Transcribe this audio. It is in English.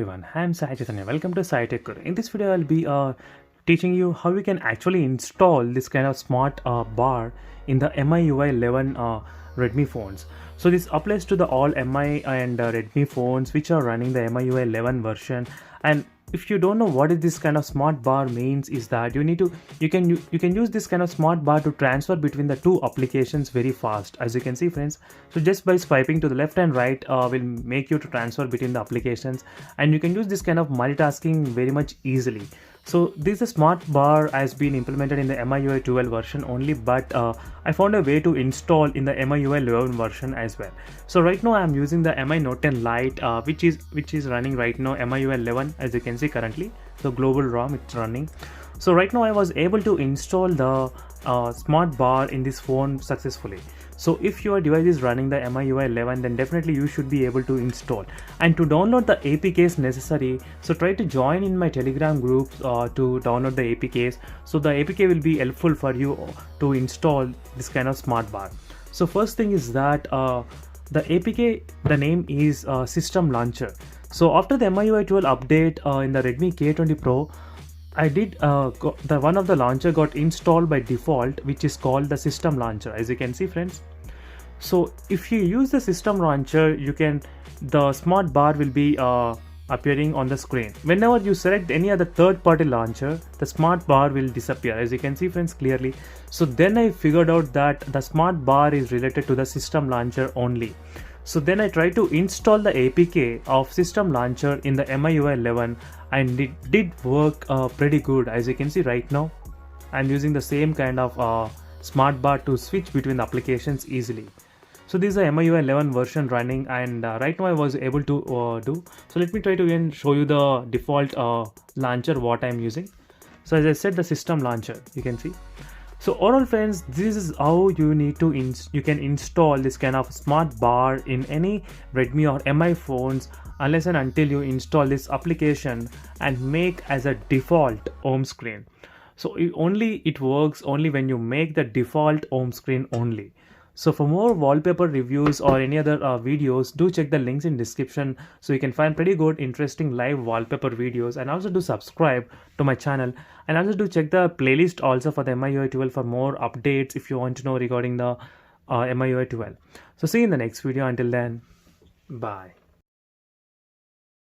everyone, I am Sai Chaitanya. Welcome to Sai Tech Guru. In this video, I'll be teaching you how you can actually install this kind of smart bar in the MIUI 11 Redmi phones. So this applies to the all MI and Redmi phones which are running the MIUI 11 version. And if you don't know what is this kind of smart bar means, is that you can use this kind of smart bar to transfer between the two applications very fast, as you can see friends. So just by swiping to the left and right will make you to transfer between the applications, and you can use this kind of multitasking very much easily. So this smart bar has been implemented in the MIUI 12 version only, but I found a way to install in the MIUI 11 version as well. So right now I am using the MI Note 10 Lite, which is running right now MIUI 11, as you can see currently. So global ROM it's running. So right now I was able to install the smart bar in this phone successfully. So if your device is running the MIUI 11, then definitely you should be able to install. And to download the APKs necessary, so try to join in my Telegram group to download the APKs. So the APK will be helpful for you to install this kind of smart bar. So first thing is that the APK, the name is System Launcher. So after the MIUI 12 update in the Redmi K20 Pro, I did the one of the launcher got installed by default, which is called the System Launcher, as you can see friends. So if you use the System Launcher, the smart bar will be appearing on the screen. Whenever you select any other third-party launcher, the smart bar will disappear, as you can see friends clearly. So then I figured out that the smart bar is related to the System Launcher only. So then I tried to install the APK of System Launcher in the MIUI 11, and it did work pretty good. As you can see right now, I'm using the same kind of smart bar to switch between the applications easily. So this is the MIUI 11 version running, and right now I was able to do. So let me try to again show you the default launcher what I'm using. So as I said, the System Launcher, you can see. So overall friends, this is how you can install this kind of smart bar in any Redmi or MI phones, unless and until you install this application and make as a default home screen. So it works only when you make the default home screen only. So for more wallpaper reviews or any other videos, do check the links in description, so you can find pretty good interesting live wallpaper videos. And also do subscribe to my channel, and also do check the playlist also for the MIUI 12 for more updates if you want to know regarding the MIUI 12. So see you in the next video. Until then, bye.